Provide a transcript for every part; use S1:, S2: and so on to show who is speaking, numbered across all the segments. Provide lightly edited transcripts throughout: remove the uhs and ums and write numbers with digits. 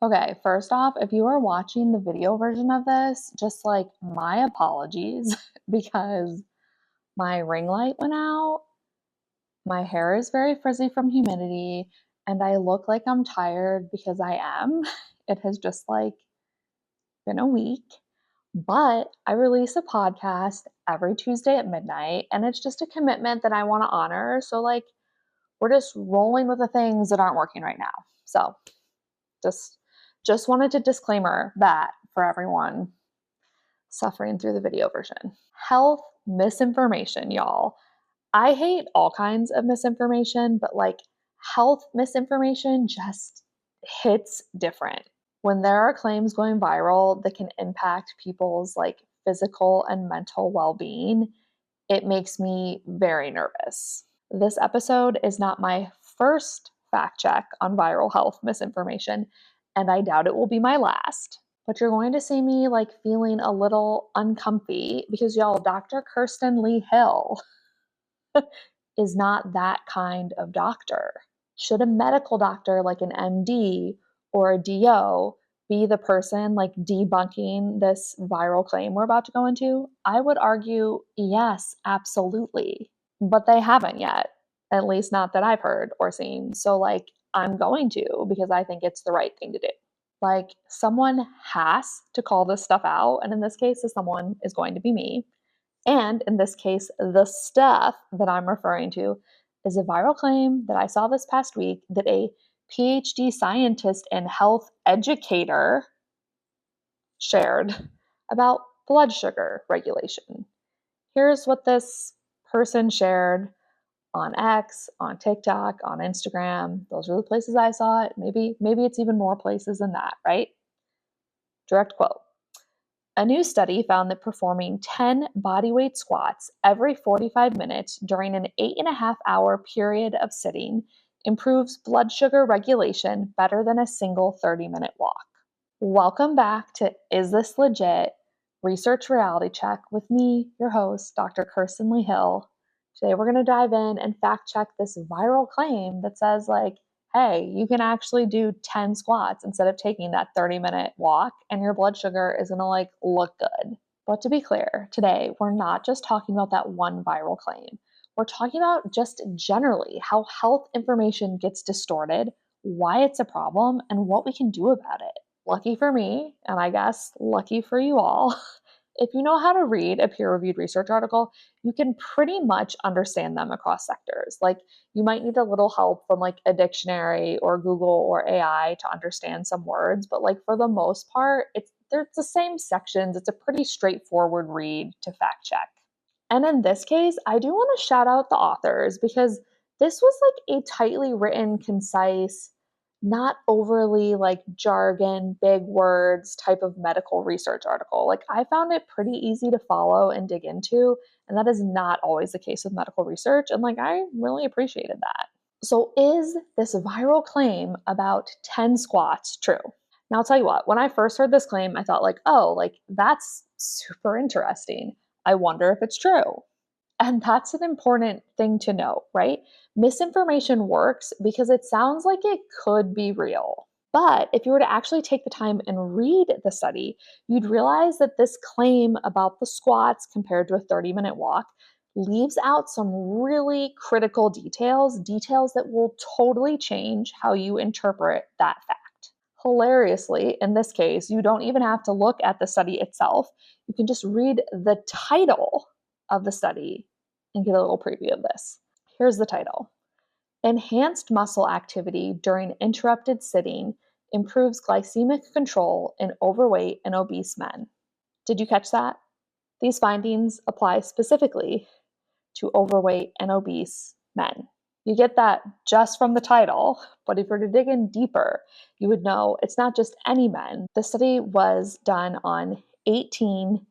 S1: Okay, first off, if you are watching the video version of this, just like my apologies because my ring light went out, my hair is very frizzy from humidity, and I look like I'm tired because I am. It has just like been a week, but I release a podcast every Tuesday at midnight, and it's just a commitment that I want to honor. So, like, we're just rolling with the things that aren't working right now. So, just just wanted to disclaimer that for everyone suffering through the video version. Health misinformation, y'all. I hate all kinds of misinformation, but like health misinformation just hits different. When there are claims going viral that can impact people's like physical and mental well-being, it makes me very nervous. This episode is not my first fact check on viral health misinformation, and I doubt it will be my last. But you're going to see me like feeling a little uncomfy because y'all, Dr. Kirsten Lee Hill is not that kind of doctor. Should a medical doctor like an MD or a DO be the person like debunking this viral claim we're about to go into? I would argue yes, absolutely. But they haven't yet, at least not that I've heard or seen. So, like, I'm going to because I think it's the right thing to do. Like, someone has to call this stuff out. And in this case, the someone is going to be me. And in this case, the stuff that I'm referring to is a viral claim that I saw this past week that a PhD scientist and health educator shared about blood sugar regulation. Here's what this person shared on X, on TikTok, on Instagram. Those are the places I saw it. Maybe it's even more places than that, right? Direct quote. A new study found that performing 10 bodyweight squats every 45 minutes during an 8.5-hour period of sitting improves blood sugar regulation better than a single 30-minute walk. Welcome back to Is This Legit? Research Reality Check with me, your host, Dr. Kirsten Lee Hill. Today we're going to dive in and fact check this viral claim that says like, hey, you can actually do 10 squats instead of taking that 30-minute walk and your blood sugar is going to like look good. But to be clear, today we're not just talking about that one viral claim. We're talking about just generally how health information gets distorted, why it's a problem, and what we can do about it. Lucky for me, and I guess lucky for you all, if you know how to read a peer-reviewed research article, you can pretty much understand them across sectors. Like, you might need a little help from like a dictionary or Google or AI to understand some words, but like for the most part, they're the same sections. It's a pretty straightforward read to fact check. And in this case, I do want to shout out the authors because this was like a tightly written, concise, not overly like jargon, big words type of medical research article. Like, I found it pretty easy to follow and dig into, and that is not always the case with medical research. And like, I really appreciated that. So is this viral claim about 10 squats true? Now, I'll tell you what, when I first heard this claim, I thought like, oh, like that's super interesting. I wonder if it's true. And that's an important thing to know, right? Misinformation works because it sounds like it could be real. But if you were to actually take the time and read the study, you'd realize that this claim about the squats compared to a 30-minute walk leaves out some really critical details that will totally change how you interpret that fact. Hilariously, in this case, you don't even have to look at the study itself. You can just read the title of the study and get a little preview of this. Here's the title. Enhanced muscle activity during interrupted sitting improves glycemic control in overweight and obese men. Did you catch that? These findings apply specifically to overweight and obese men. You get that just from the title, but if you were to dig in deeper, you would know it's not just any men. The study was done on 18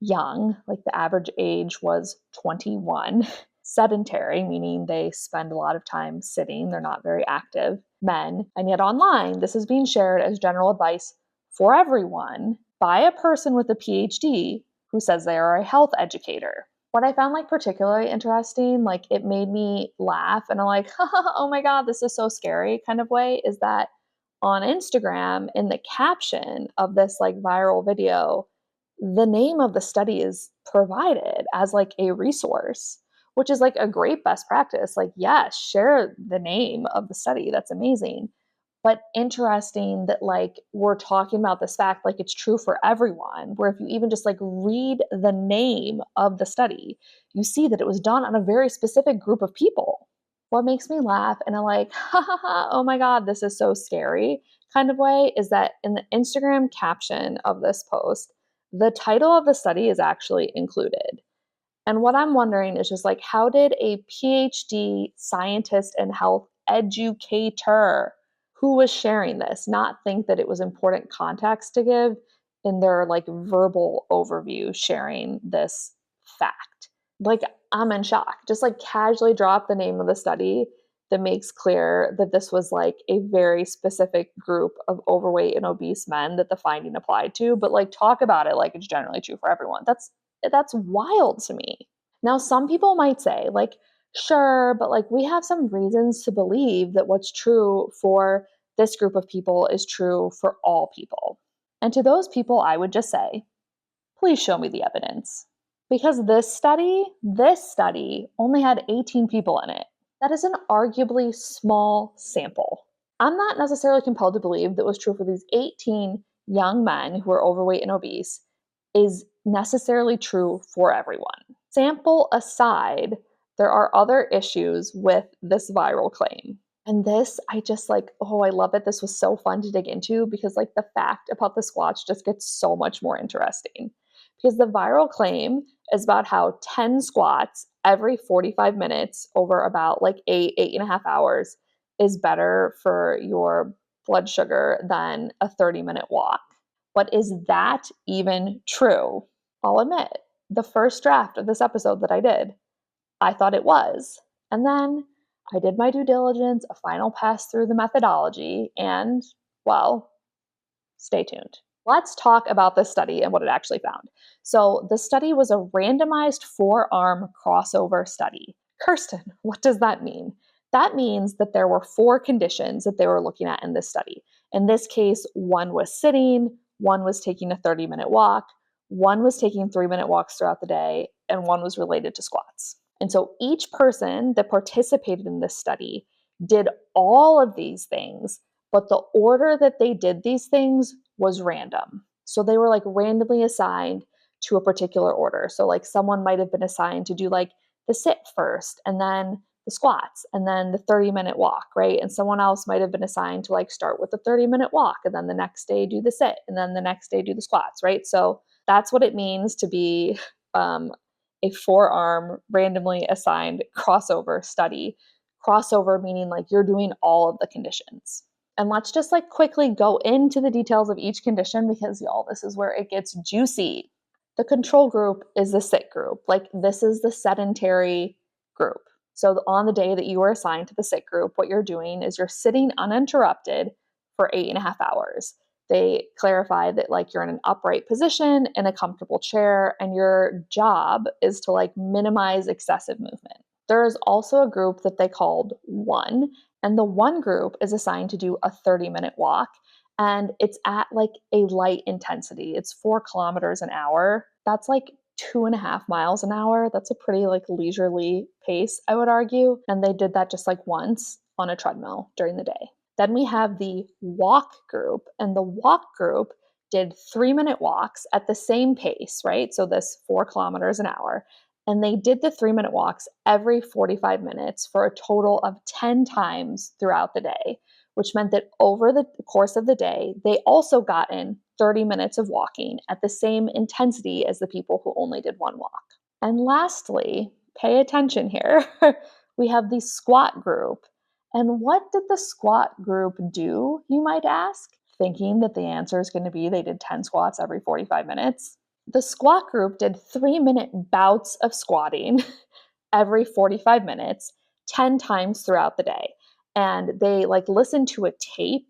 S1: young, like the average age was 21, sedentary, meaning they spend a lot of time sitting, they're not very active, men. And yet online, this is being shared as general advice for everyone by a person with a PhD who says they are a health educator. What I found like particularly interesting, like it made me laugh and I'm like, oh my God, this is so scary kind of way, is that on Instagram, in the caption of this like viral video, the name of the study is provided as like a resource, which is like a great best practice. Like, yes, share the name of the study. That's amazing. But interesting that like we're talking about this fact like it's true for everyone, where if you even just like read the name of the study, you see that it was done on a very specific group of people. What makes me laugh in a like, ha ha ha, oh my God, this is so scary kind of way is that in the Instagram caption of this post, the title of the study is actually included. And what I'm wondering is just like, how did a PhD scientist and health educator who was sharing this not think that it was important context to give in their like verbal overview sharing this fact? Like, I'm in shock. Just like casually drop the name of the study that makes clear that this was like a very specific group of overweight and obese men that the finding applied to, but like talk about it like it's generally true for everyone. That's wild to me. Now, some people might say, like, sure, but like we have some reasons to believe that what's true for this group of people is true for all people. And to those people, I would just say, please show me the evidence. Because this study only had 18 people in it. That is an arguably small sample. I'm not necessarily compelled to believe that what's true for these 18 young men who are overweight and obese is necessarily true for everyone. Sample aside, there are other issues with this viral claim. And this, I just like, oh, I love it. This was so fun to dig into because like the fact about the squats just gets so much more interesting. Because the viral claim is about how 10 squats every 45 minutes over about like 8.5 hours is better for your blood sugar than a 30-minute walk. But is that even true? I'll admit, the first draft of this episode that I did, I thought it was. And then I did my due diligence, a final pass through the methodology, and, well, stay tuned. Let's talk about this study and what it actually found. So, the study was a randomized 4-arm crossover study. Kirsten, what does that mean? That means that there were 4 conditions that they were looking at in this study. In this case, one was sitting, one was taking a 30-minute walk, one was taking 3-minute walks throughout the day, and one was related to squats. And so each person that participated in this study did all of these things, but the order that they did these things was random. So they were like randomly assigned to a particular order. So like someone might have been assigned to do like the sit first and then the squats and then the 30-minute walk, right? And someone else might have been assigned to like start with the 30-minute walk and then the next day do the sit and then the next day do the squats, right? So that's what it means to be a 4-arm randomly assigned crossover study. Crossover meaning like you're doing all of the conditions. And let's just like quickly go into the details of each condition because y'all, this is where it gets juicy. The control group is the sit group. Like this is the sedentary group. So on the day that you are assigned to the sit group, what you're doing is you're sitting uninterrupted for 8.5 hours. They clarify that like you're in an upright position in a comfortable chair and your job is to like minimize excessive movement. There is also a group that they called 1, and the 1 group is assigned to do a 30-minute walk, and it's at like a light intensity. It's 4 kilometers an hour. That's like 2.5 miles an hour. That's a pretty like leisurely pace, I would argue. And they did that just like once on a treadmill during the day. Then we have the walk group, and the walk group did 3-minute walks at the same pace, right? So this 4 kilometers an hour. And they did the 3-minute walks every 45 minutes for a total of 10 times throughout the day, which meant that over the course of the day, they also got in 30 minutes of walking at the same intensity as the people who only did 1 walk. And lastly, pay attention here, we have the squat group. And what did the squat group do, you might ask? Thinking that the answer is going to be they did 10 squats every 45 minutes. The squat group did 3-minute bouts of squatting every 45 minutes, 10 times throughout the day. And they like listened to a tape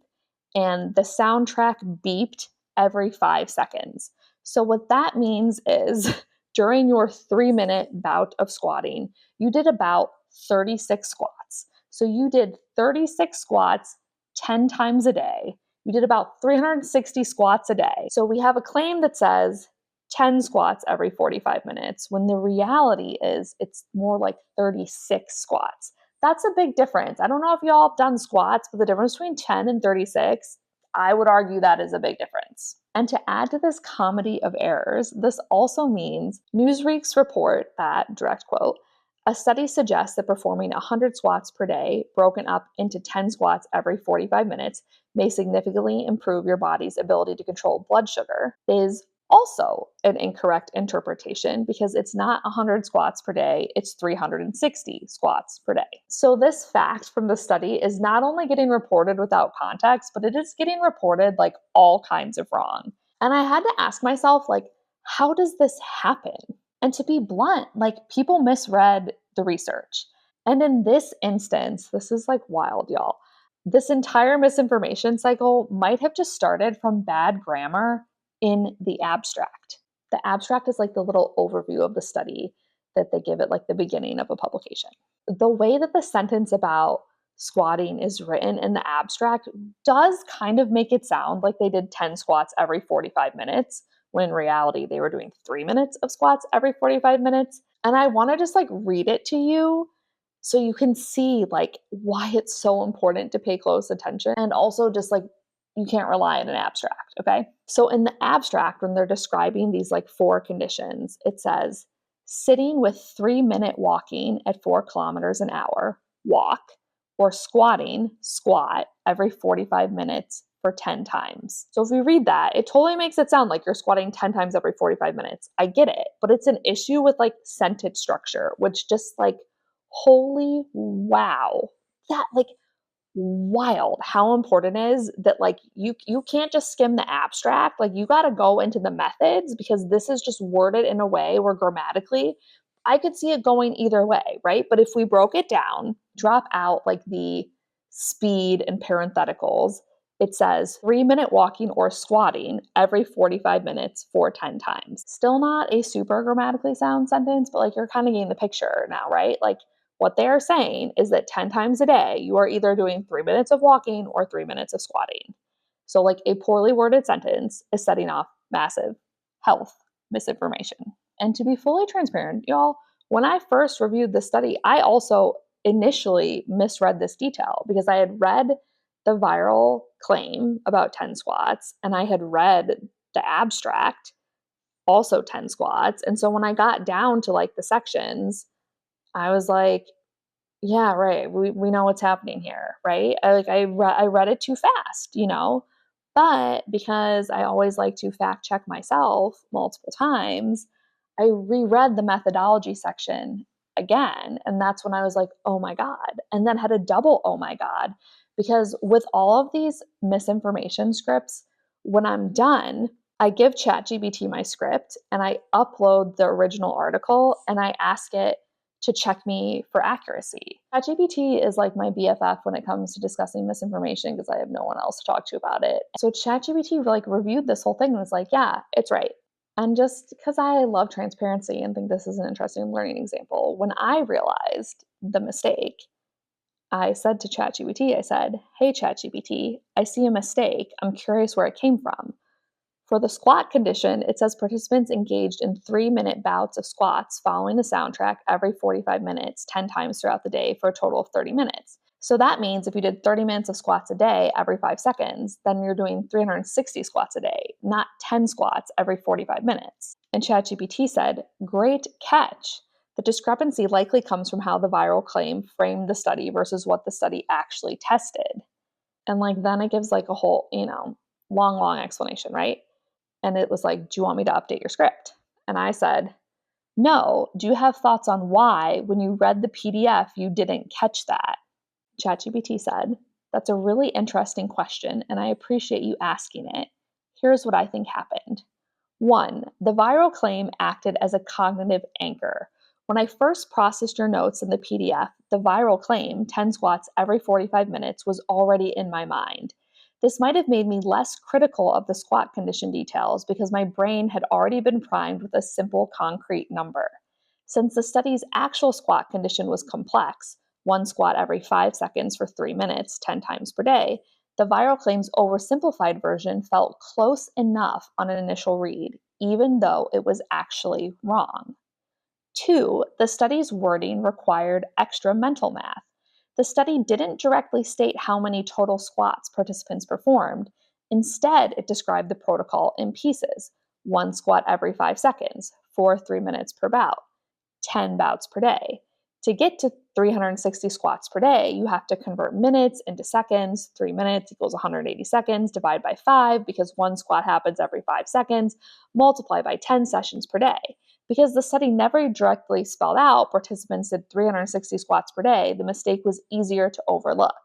S1: and the soundtrack beeped every 5 seconds. So what that means is during your 3-minute bout of squatting, you did about 36 squats. So you did 36 squats, 10 times a day. You did about 360 squats a day. So we have a claim that says 10 squats every 45 minutes, when the reality is it's more like 36 squats. That's a big difference. I don't know if y'all have done squats, but the difference between 10 and 36, I would argue that is a big difference. And to add to this comedy of errors, this also means Newsweek's report that, direct quote, a study suggests that performing 100 squats per day, broken up into 10 squats every 45 minutes, may significantly improve your body's ability to control blood sugar, is also an incorrect interpretation because it's not 100 squats per day, it's 360 squats per day. So this fact from the study is not only getting reported without context, but it is getting reported like all kinds of wrong. And I had to ask myself, like, how does this happen? And to be blunt, like, people misread the research. And in this instance, this is like wild, y'all. This entire misinformation cycle might have just started from bad grammar in the abstract. The abstract is like the little overview of the study that they give at like the beginning of a publication. The way that the sentence about squatting is written in the abstract does kind of make it sound like they did 10 squats every 45 minutes, when in reality they were doing 3 minutes of squats every 45 minutes. And I want to just like read it to you so you can see like why it's so important to pay close attention, and also just like you can't rely on an abstract, okay? So in the abstract, when they're describing these like 4 conditions, it says sitting with 3-minute walking at 4 kilometers an hour, walk, or squatting, squat, every 45 minutes for 10 times. So if we read that, it totally makes it sound like you're squatting 10 times every 45 minutes. I get it, but it's an issue with like sentence structure, which just like, holy wow. That like wild how important it is that like you can't just skim the abstract, like you got to go into the methods, because this is just worded in a way where grammatically I could see it going either way, right? But if we broke it down, drop out like the speed and parentheticals, it says 3-minute walking or squatting every 45 minutes for 10 times. Still not a super grammatically sound sentence, but like you're kind of getting the picture now, right? Like what they are saying is that 10 times a day, you are either doing 3 minutes of walking or 3 minutes of squatting. So, like, a poorly worded sentence is setting off massive health misinformation. And to be fully transparent, y'all, when I first reviewed this study, I also initially misread this detail because I had read the viral claim about 10 squats and I had read the abstract, also 10 squats. And so when I got down to like the sections, I was like, yeah, right. We know what's happening here, right? I read it too fast, you know. But because I always like to fact check myself multiple times, I reread the methodology section again, and that's when I was like, "Oh my god." And then had a double "oh my god," because with all of these misinformation scripts, when I'm done, I give ChatGPT my script and I upload the original article and I ask it to check me for accuracy. ChatGPT is like my BFF when it comes to discussing misinformation because I have no one else to talk to about it. So ChatGPT like reviewed this whole thing and was like, yeah, it's right. And just because I love transparency and think this is an interesting learning example, when I realized the mistake, I said to ChatGPT, I said, hey ChatGPT, I see a mistake. I'm curious where it came from. For the squat condition, it says participants engaged in 3-minute bouts of squats following the soundtrack every 45 minutes, 10 times throughout the day for a total of 30 minutes. So that means if you did 30 minutes of squats a day every 5 seconds, then you're doing 360 squats a day, not 10 squats every 45 minutes. And ChatGPT said, great catch. The discrepancy likely comes from how the viral claim framed the study versus what the study actually tested. And like then it gives like a whole, long explanation, right? And it was like, do you want me to update your script? And I said, no. Do you have thoughts on why, when you read the PDF, you didn't catch that? ChatGPT said, that's a really interesting question, and I appreciate you asking it. Here's what I think happened. 1, the viral claim acted as a cognitive anchor. When I first processed your notes in the PDF, the viral claim, 10 squats every 45 minutes, was already in my mind. This might have made me less critical of the squat condition details because my brain had already been primed with a simple concrete number. Since the study's actual squat condition was complex, 1 squat every 5 seconds for 3 minutes, 10 times per day, The viral claim's oversimplified version felt close enough on an initial read, even though it was actually wrong. 2, the study's wording required extra mental math. The study didn't directly state how many total squats participants performed. Instead, it described the protocol in pieces: 1 squat every 5 seconds, for 3 minutes per bout, 10 bouts per day. To get to 360 squats per day, you have to convert minutes into seconds. 3 minutes equals 180 seconds. Divide by 5 because 1 squat happens every 5 seconds. Multiply by 10 sessions per day. Because the study never directly spelled out participants did 360 squats per day, the mistake was easier to overlook.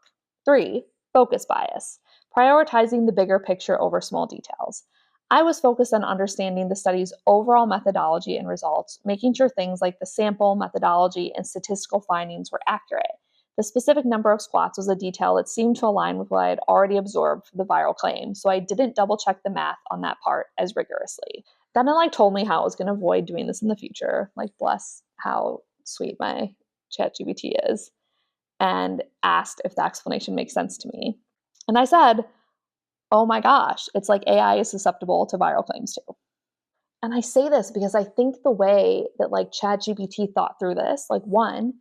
S1: 3, focus bias, prioritizing the bigger picture over small details. I was focused on understanding the study's overall methodology and results, making sure things like the sample, methodology, and statistical findings were accurate. The specific number of squats was a detail that seemed to align with what I had already absorbed for the viral claim, so I didn't double check the math on that part as rigorously. Then it told me how I was going to avoid doing this in the future. Bless how sweet my ChatGPT is, and asked if the explanation makes sense to me. And I said, oh my gosh, it's like AI is susceptible to viral claims too. And I say this because I think the way that ChatGPT thought through this, one,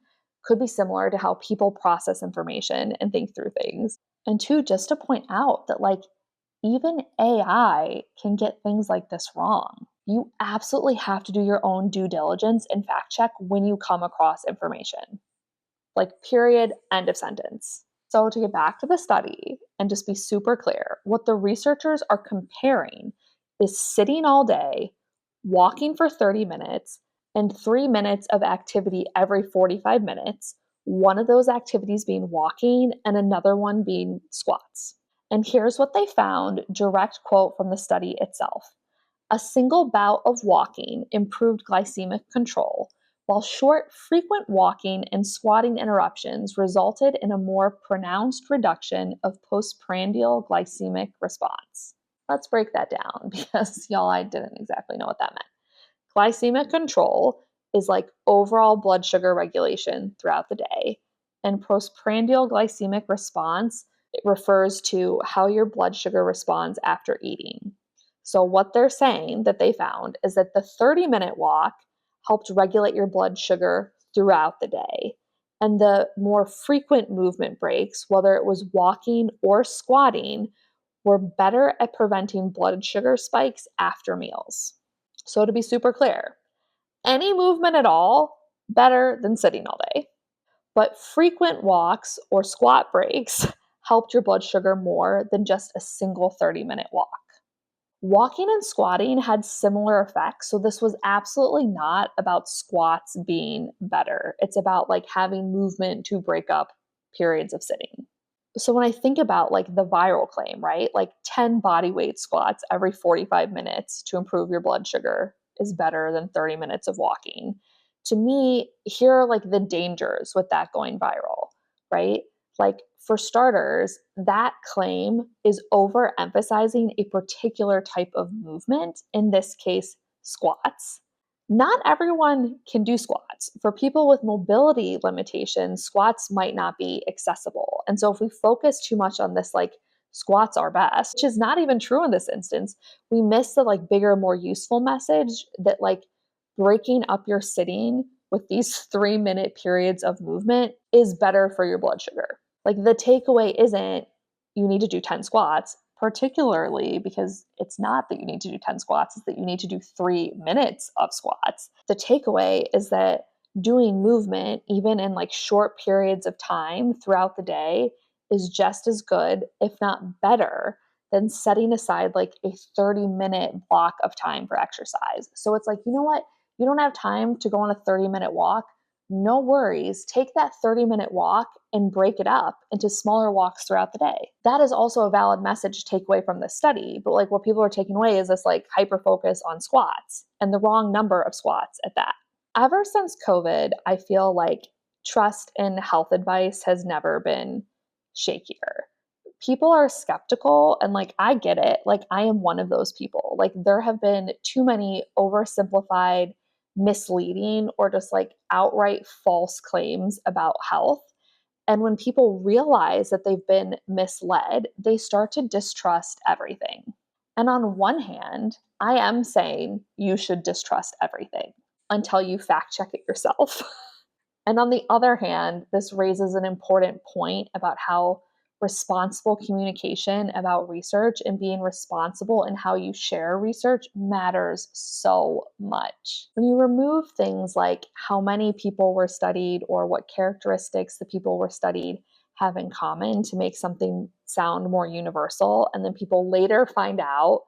S1: could be similar to how people process information and think through things. And 2, just to point out that even AI can get things like this wrong. You absolutely have to do your own due diligence and fact check when you come across information. Period, end of sentence. So to get back to the study and just be super clear, what the researchers are comparing is sitting all day, walking for 30 minutes, and 3 minutes of activity every 45 minutes, one of those activities being walking and another one being squats. And here's what they found, direct quote from the study itself. A single bout of walking improved glycemic control, while short, frequent walking and squatting interruptions resulted in a more pronounced reduction of postprandial glycemic response. Let's break that down because, y'all, I didn't exactly know what that meant. Glycemic control is overall blood sugar regulation throughout the day, and postprandial glycemic response, it refers to how your blood sugar responds after eating. So what they're saying that they found is that the 30-minute walk helped regulate your blood sugar throughout the day. And the more frequent movement breaks, whether it was walking or squatting, were better at preventing blood sugar spikes after meals. So to be super clear, any movement at all, better than sitting all day. But frequent walks or squat breaks helped your blood sugar more than just a single 30-minute walk. Walking and squatting had similar effects, so this was absolutely not about squats being better. It's about having movement to break up periods of sitting. So when I think about the viral claim, right? 10 body weight squats every 45 minutes to improve your blood sugar is better than 30 minutes of walking. To me, here are the dangers with that going viral, right? For starters, that claim is overemphasizing a particular type of movement, in this case, squats. Not everyone can do squats. For people with mobility limitations, squats might not be accessible. And so if we focus too much on this, squats are best, which is not even true in this instance, we miss the bigger, more useful message that breaking up your sitting with these 3-minute periods of movement is better for your blood sugar. The takeaway isn't you need to do 10 squats, particularly because it's not that you need to do 10 squats, it's that you need to do 3 minutes of squats. The takeaway is that doing movement, even in short periods of time throughout the day, is just as good, if not better, than setting aside a 30-minute block of time for exercise. So it's you know what? You don't have time to go on a 30-minute walk. No worries. Take that 30-minute walk and break it up into smaller walks throughout the day. That is also a valid message to take away from this study. But what people are taking away is this hyper focus on squats, and the wrong number of squats at that. Ever since COVID, I feel trust in health advice has never been shakier. People are skeptical, and I get it. I am one of those people. There have been too many oversimplified, misleading, or just outright false claims about health. And when people realize that they've been misled, they start to distrust everything. And on one hand, I am saying you should distrust everything until you fact check it yourself. And on the other hand, this raises an important point about how responsible communication about research and being responsible in how you share research matters so much. When you remove things like how many people were studied or what characteristics the people were studied have in common to make something sound more universal, and then people later find out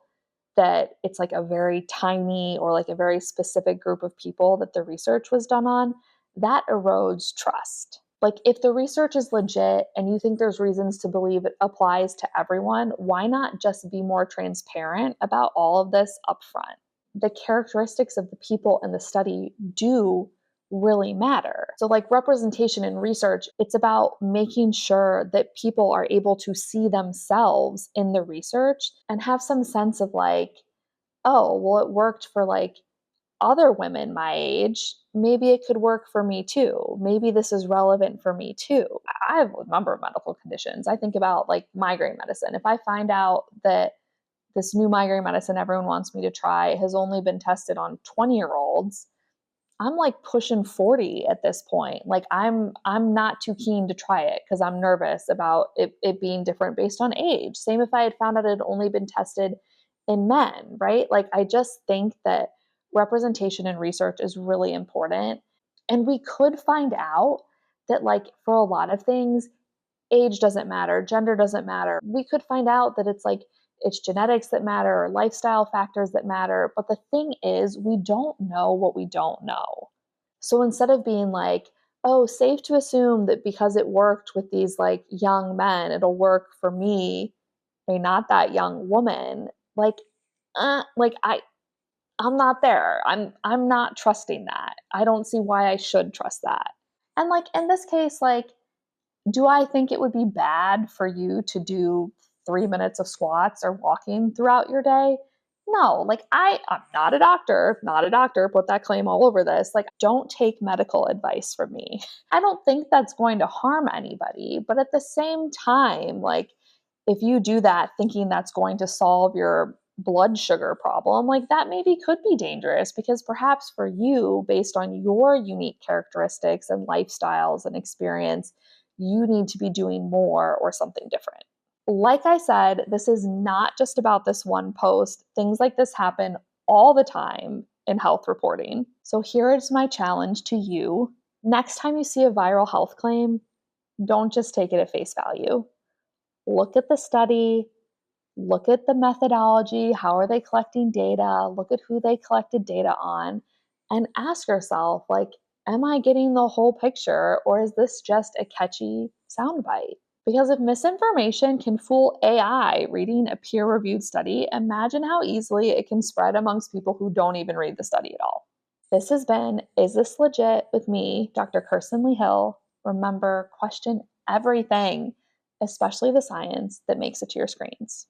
S1: that it's like a very tiny or like a very specific group of people that the research was done on, that erodes trust. Like, if the research is legit and you think there's reasons to believe it applies to everyone, why not just be more transparent about all of this upfront? The characteristics of the people in the study do really matter. So, like representation in research, it's about making sure that people are able to see themselves in the research and have some sense of like, oh, well, it worked for like other women my age, maybe it could work for me too. Maybe this is relevant for me too. I have a number of medical conditions. I think about like migraine medicine. If I find out that this new migraine medicine everyone wants me to try has only been tested on 20-year-olds, I'm like pushing 40 at this point. Like I'm not too keen to try it because I'm nervous about it being different based on age. Same if I had found out it had only been tested in men, right? Like I just think that representation in research is really important. And we could find out that like for a lot of things, age doesn't matter, gender doesn't matter. We could find out that it's like it's genetics that matter or lifestyle factors that matter. But the thing is, we don't know what we don't know. So instead of being like, oh, safe to assume that because it worked with these like young men, it'll work for me, a not that young woman, like I'm not there. I'm not trusting that. I don't see why I should trust that. And like in this case, like, do I think it would be bad for you to do 3 minutes of squats or walking throughout your day? No, like I'm not a doctor, put that claim all over this. Like, don't take medical advice from me. I don't think that's going to harm anybody. But at the same time, like, if you do that thinking that's going to solve your blood sugar problem, like that maybe could be dangerous because perhaps for you, based on your unique characteristics and lifestyles and experience, you need to be doing more or something different. Like I said, this is not just about this one post. Things like this happen all the time in health reporting. So here is my challenge to you. Next time you see a viral health claim, don't just take it at face value. Look at the study, look at the methodology, how are they collecting data, look at who they collected data on, and ask yourself, like, am I getting the whole picture or is this just a catchy soundbite? Because if misinformation can fool AI reading a peer-reviewed study, imagine how easily it can spread amongst people who don't even read the study at all. This has been Is This Legit with me, Dr. Kirsten Lee Hill. Remember, question everything, especially the science that makes it to your screens.